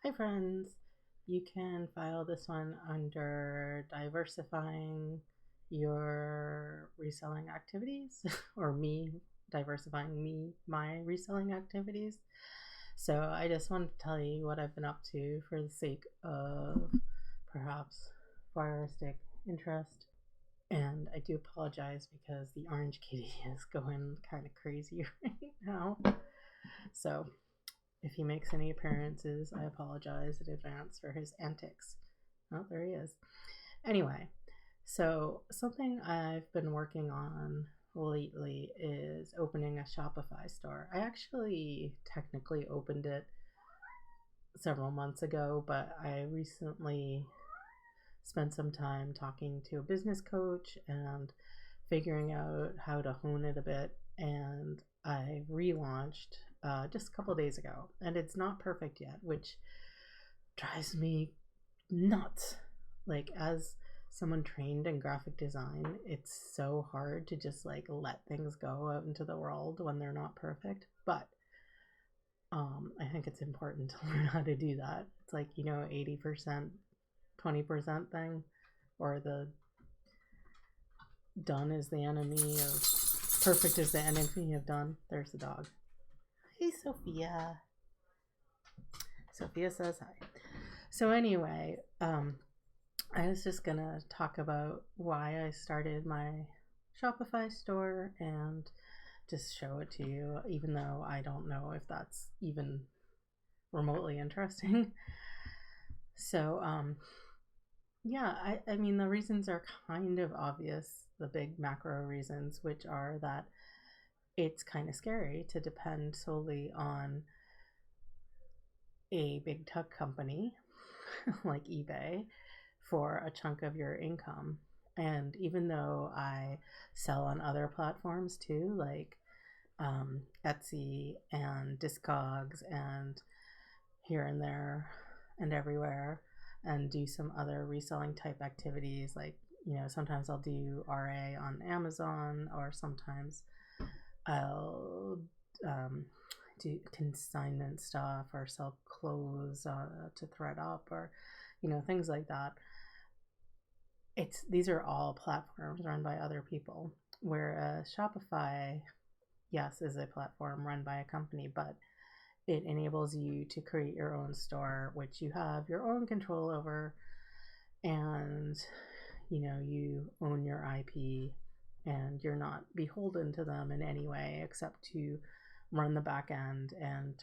Hi, friends. You can file this one under diversifying your reselling activities or me diversifying my reselling activities. So I just wanted to tell you what I've been up to for the sake of perhaps voyeuristic interest. And I do apologize because the orange kitty is going kind of crazy right now. So if he makes any appearances, I apologize in advance for his antics. Oh, there he is. Anyway, so something I've been working on lately is opening a Shopify store. I actually technically opened it several months ago, but I recently spent some time talking to a business coach and figuring out how to hone it a bit. And I relaunched just a couple days ago, and it's not perfect yet, which drives me nuts. Like, as someone trained in graphic design, it's so hard to just like let things go out into the world when they're not perfect. But I think it's important to learn how to do that. It's like, 80%, 20% thing, or the done is the enemy of perfect is the enemy of done. There's the dog. Hey, Sophia. Sophia says hi. So anyway, I was just gonna talk about why I started my Shopify store and just show it to you, even though I don't know if that's even remotely interesting. So yeah, I mean, the reasons are kind of obvious, the big macro reasons, which are that it's kind of scary to depend solely on a big tech company like eBay for a chunk of your income. And even though I sell on other platforms too, like Etsy and Discogs and here and there and everywhere, and do some other reselling type activities, like, sometimes I'll do RA on Amazon, or sometimes I'll do consignment stuff or sell clothes to ThredUp, or things like that. These are all platforms run by other people, whereas Shopify, yes, is a platform run by a company, but it enables you to create your own store, which you have your own control over, and you own your IP, and you're not beholden to them in any way except to run the back end. And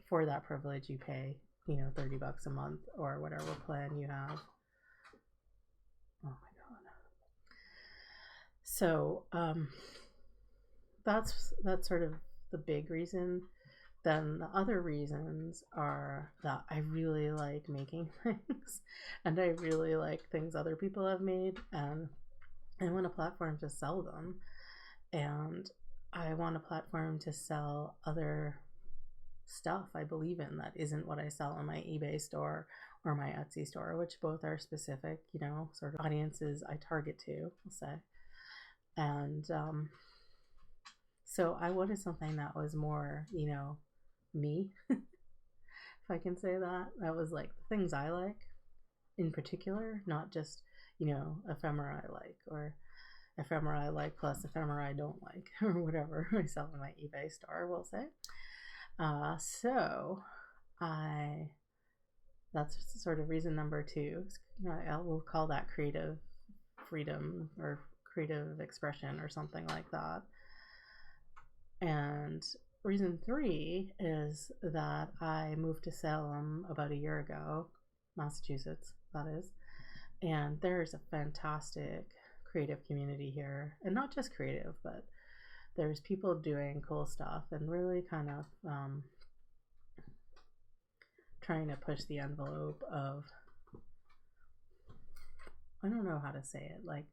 for that privilege, you pay $30 a month or whatever plan you have. Oh my god. So that's sort of the big reason. Then the other reasons are that I really like making things, and I really like things other people have made, and I want a platform to sell them, and I want a platform to sell other stuff I believe in that isn't what I sell on my eBay store or my Etsy store, which both are specific, sort of audiences I target to, I'll say. And so I wanted something that was more, me, if I can say that. That was like the things I like in particular, not just, ephemera I like, or ephemera I like plus ephemera I don't like, or whatever I sell in my eBay store, we'll say. So that's sort of reason number two. We'll call that creative freedom or creative expression or something like that. And reason three is that I moved to Salem about a year ago, Massachusetts, that is. And there's a fantastic creative community here. And not just creative, but there's people doing cool stuff and really kind of trying to push the envelope of, I don't know how to say it, like,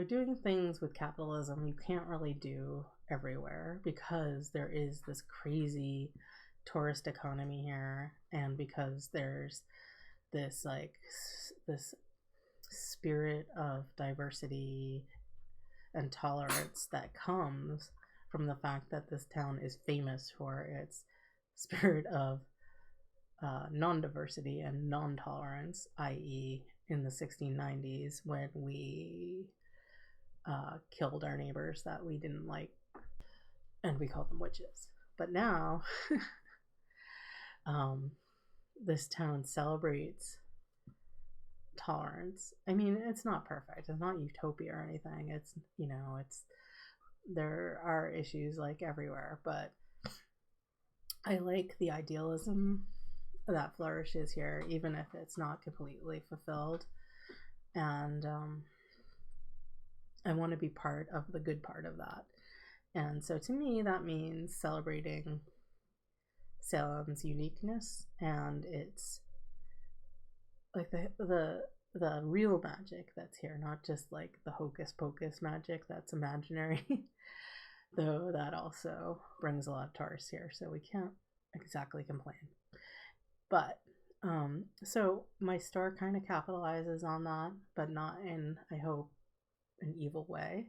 doing things with capitalism you can't really do everywhere, because there is this crazy tourist economy here, and because there's this spirit of diversity and tolerance that comes from the fact that this town is famous for its spirit of non-diversity and non-tolerance, i.e. in the 1690s when we killed our neighbors that we didn't like, and we called them witches. But now, this town celebrates tolerance. I mean, it's not perfect. It's not utopia or anything. It's, there are issues like everywhere, but I like the idealism that flourishes here, even if it's not completely fulfilled. And I want to be part of the good part of that. And so to me, that means celebrating Salem's uniqueness and its like the real magic that's here, not just like the hocus pocus magic that's imaginary. Though that also brings a lot of tourists here, so we can't exactly complain. But so my store kind of capitalizes on that, but not in, I hope, an evil way.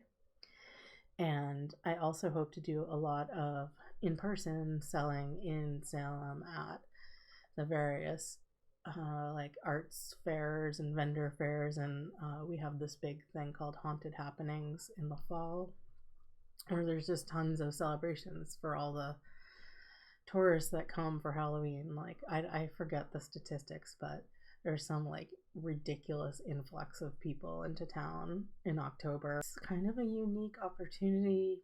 And I also hope to do a lot of in-person selling in Salem at the various like arts fairs and vendor fairs, and we have this big thing called Haunted Happenings in the fall, where there's just tons of celebrations for all the tourists that come for Halloween. Like I forget the statistics, but there's some like ridiculous influx of people into town in October. It's kind of a unique opportunity,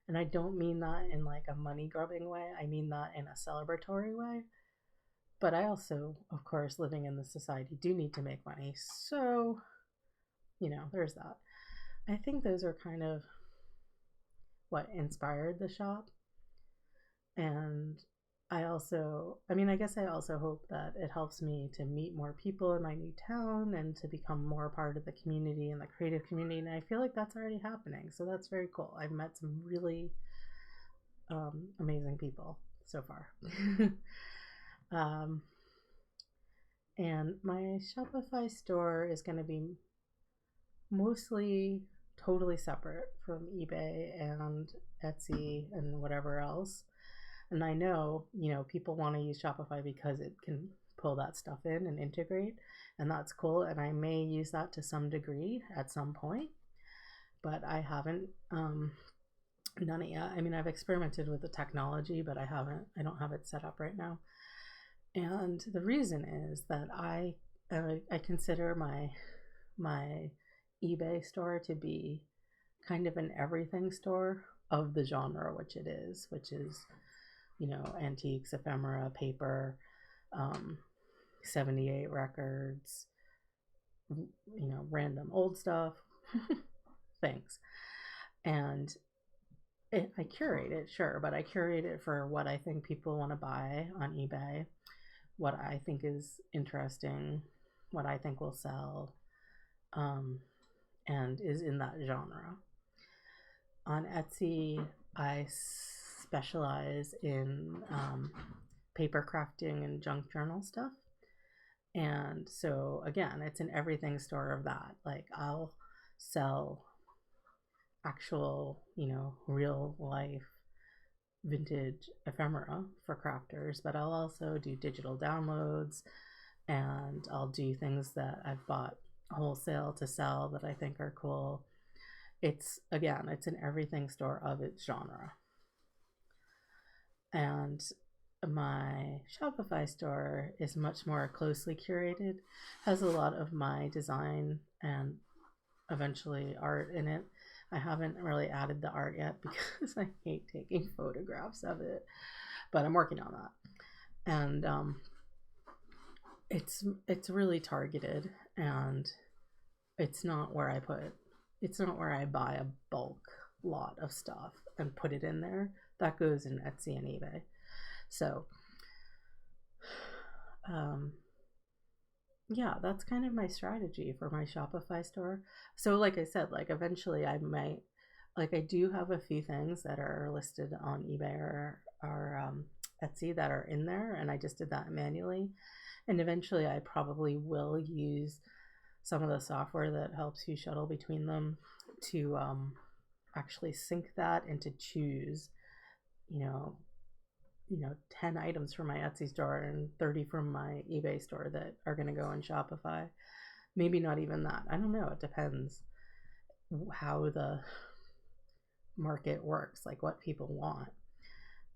and I don't mean that in like a money grubbing way. I mean that in a celebratory way. But I also, of course, living in this society, do need to make money. So, there's that. I think those are kind of what inspired the shop. And I guess I also hope that it helps me to meet more people in my new town and to become more part of the community and the creative community. And I feel like that's already happening. So that's very cool. I've met some really amazing people so far. And my Shopify store is going to be mostly totally separate from eBay and Etsy and whatever else. And I know, people want to use Shopify because it can pull that stuff in and integrate, and that's cool. And I may use that to some degree at some point, but I haven't done it yet. I mean, I've experimented with the technology, but I don't have it set up right now. And the reason is that I consider my eBay store to be kind of an everything store of the genre which is, antiques, ephemera, paper, 78 records, random old stuff, things. And I curate it, sure, but I curate it for what I think people want to buy on eBay, what I think is interesting, what I think will sell, and is in that genre. On Etsy, I specialize in paper crafting and junk journal stuff. And so, again, it's an everything store of that. Like, I'll sell actual, real life vintage ephemera for crafters, but I'll also do digital downloads, and I'll do things that I've bought wholesale to sell that I think are cool. It's an everything store of its genre. And my Shopify store is much more closely curated, has a lot of my design and eventually art in it. I haven't really added the art yet because I hate taking photographs of it, but I'm working on that. And it's really targeted, and it's not where I buy a bulk lot of stuff and put it in there. That goes in Etsy and eBay. So yeah, that's kind of my strategy for my Shopify store. So like I said, like eventually I might, like I do have a few things that are listed on eBay or Etsy that are in there, and I just did that manually. And eventually I probably will use some of the software that helps you shuttle between them to actually sync that and to choose, 10 items from my Etsy store and 30 from my eBay store that are going to go in Shopify. Maybe not even that. I don't know. It depends how the market works, like what people want.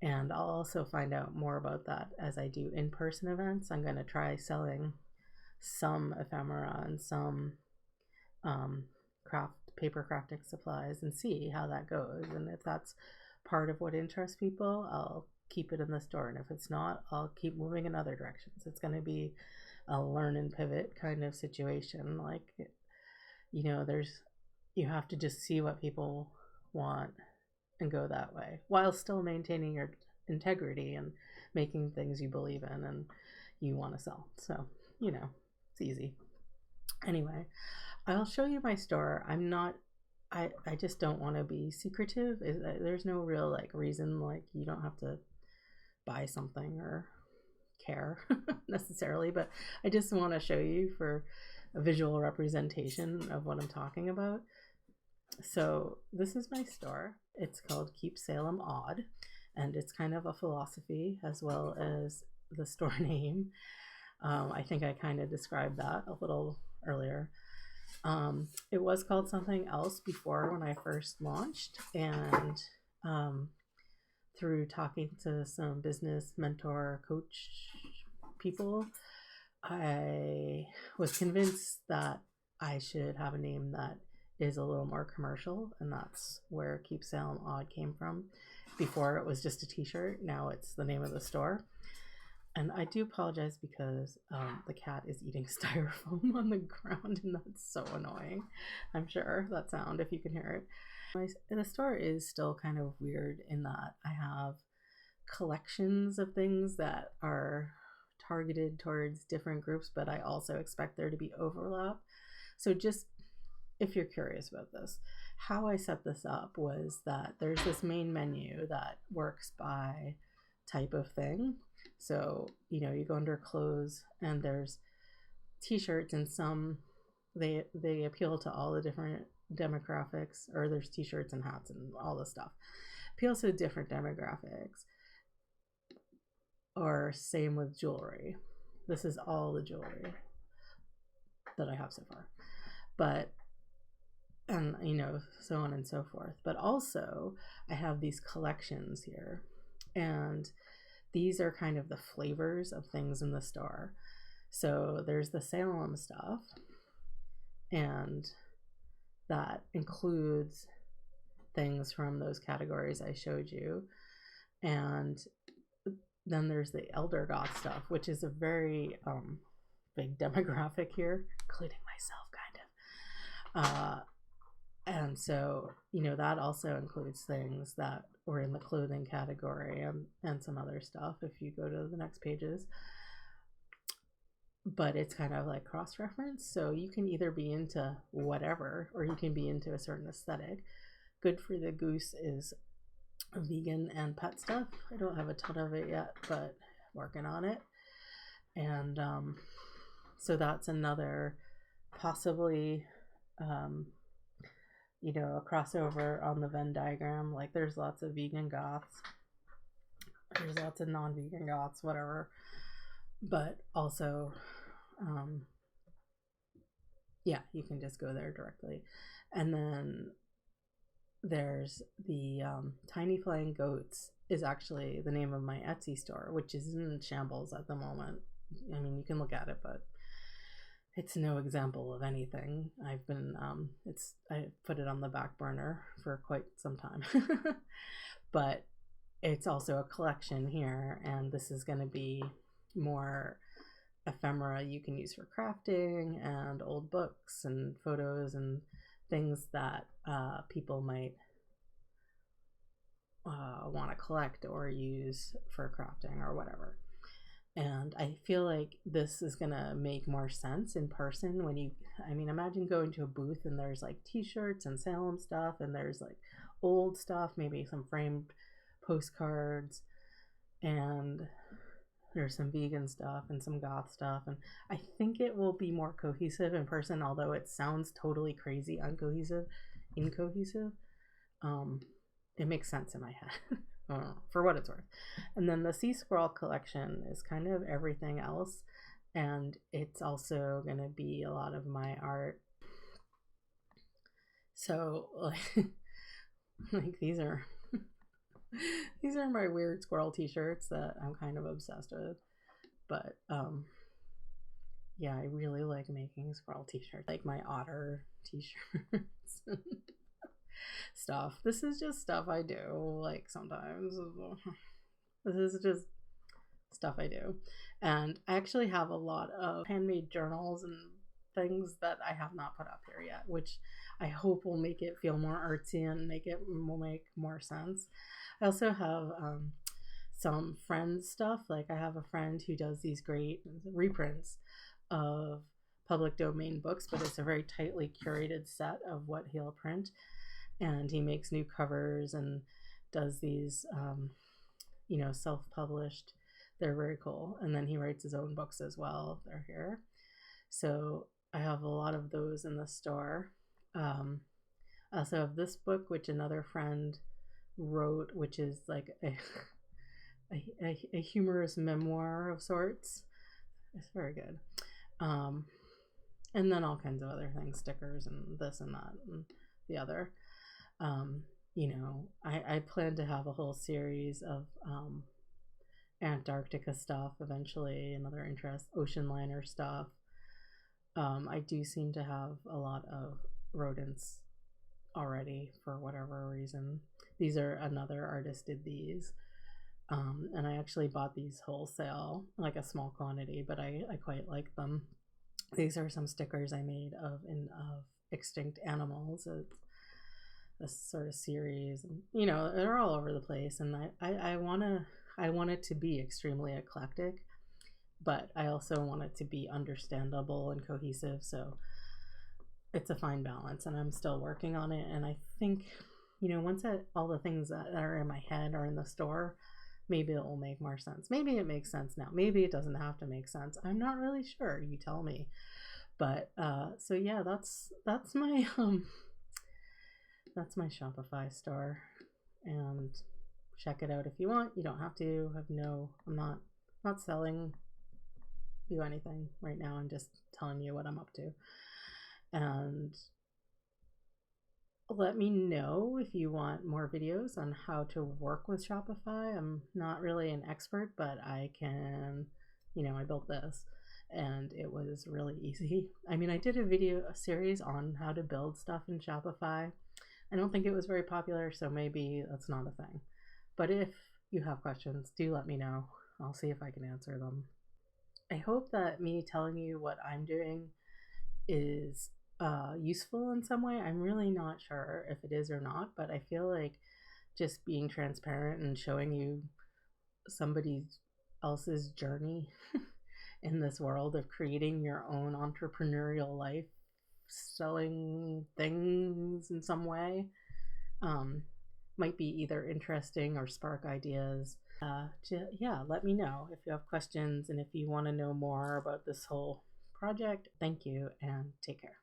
And I'll also find out more about that as I do in-person events. I'm going to try selling some ephemera and some paper crafting supplies and see how that goes. And if that's part of what interests people, I'll keep it in the store. And if it's not, I'll keep moving in other directions. It's going to be a learn and pivot kind of situation. Like, you have to just see what people want and go that way while still maintaining your integrity and making things you believe in and you want to sell. So, it's easy. Anyway, I'll show you my store. I just don't want to be secretive. There's no real reason, you don't have to buy something or care necessarily, but I just want to show you for a visual representation of what I'm talking about. So this is my store. It's called Keep Salem Odd, and it's kind of a philosophy as well as the store name. I think I kind of described that a little earlier. It was called something else before when I first launched, and through talking to some business mentor coach people, I was convinced that I should have a name that is a little more commercial, and that's where Keep Salem Odd came from. Before it was just a t-shirt, now it's the name of the store. And I do apologize because the cat is eating styrofoam on the ground, and that's so annoying. I'm sure that sound, if you can hear it. The store is still kind of weird in that I have collections of things that are targeted towards different groups, but I also expect there to be overlap. So just if you're curious about this, how I set this up was that there's this main menu that works by type of thing. So, you go under clothes and there's t-shirts, and some, they appeal to all the different demographics, or there's t-shirts and hats and all this stuff. Appeals to different demographics. Or same with jewelry. This is all the jewelry that I have so far. And so on and so forth. But also I have these collections here, and these are kind of the flavors of things in the store. So there's the Salem stuff, and that includes things from those categories I showed you. And then there's the elder goth stuff, which is a very big demographic here, including myself, kind of. And so, that also includes things that were in the clothing category and some other stuff if you go to the next pages. But it's kind of like cross-reference. So you can either be into whatever, or you can be into a certain aesthetic. Good for the Goose is vegan and pet stuff. I don't have a ton of it yet, but working on it. And so that's another possibly a crossover on the Venn diagram. Like, there's lots of vegan goths, there's lots of non-vegan goths, whatever, but also you can just go there directly. And then there's the Tiny Flying Goats is actually the name of my Etsy store, which is in shambles at the moment. I mean, you can look at it, but it's no example of anything. I put it on the back burner for quite some time. But it's also a collection here, and this is going to be more ephemera you can use for crafting, and old books and photos and things that people might want to collect or use for crafting or whatever. And I feel like this is going to make more sense in person imagine going to a booth and there's t-shirts and Salem stuff, and there's old stuff, maybe some framed postcards, and there's some vegan stuff and some goth stuff. And I think it will be more cohesive in person, although it sounds totally crazy incohesive. It makes sense in my head for what it's worth. And then the Sea Squirrel collection is kind of everything else, and it's also going to be a lot of my art. So like these are my weird squirrel t-shirts that I'm kind of obsessed with. But yeah, I really like making squirrel t-shirts, like my otter t-shirts. Stuff. This is just stuff I do, like sometimes. This is just stuff I do. And I actually have a lot of handmade journals and things that I have not put up here yet, which I hope will make it feel more artsy and will make more sense. I also have some friend stuff. Like I have a friend who does these great reprints of public domain books, but it's a very tightly curated set of what he'll print. And he makes new covers and does these, self-published. They're very cool. And then he writes his own books as well. They're here. So I have a lot of those in the store. I also have this book, which another friend wrote, which is like a humorous memoir of sorts. It's very good. And then all kinds of other things, stickers and this and that and the other. I plan to have a whole series of Antarctica stuff eventually, another interest, ocean liner stuff. I do seem to have a lot of rodents already for whatever reason. These are another artist did these. And I actually bought these wholesale, like a small quantity, but I quite like them. These are some stickers I made of extinct animals. It's this sort of series, and they're all over the place, and I want it to be extremely eclectic, but I also want it to be understandable and cohesive, so it's a fine balance, and I'm still working on it. And I think once all the things that are in my head are in the store, maybe it will make more sense. Maybe it makes sense now, maybe it doesn't have to make sense. I'm not really sure, you tell me. But so yeah, that's my that's my Shopify store, and check it out if you want. You don't have to. I'm not selling you anything right now. I'm just telling you what I'm up to. And let me know if you want more videos on how to work with Shopify. I'm not really an expert, but I can, I built this and it was really easy. I mean, I did a series on how to build stuff in Shopify. I don't think it was very popular, so maybe that's not a thing. But if you have questions, do let me know. I'll see if I can answer them. I hope that me telling you what I'm doing is useful in some way. I'm really not sure if it is or not, but I feel like just being transparent and showing you somebody else's journey in this world of creating your own entrepreneurial life, selling things in some way, might be either interesting or spark ideas. Let me know if you have questions and if you want to know more about this whole project. Thank you and take care.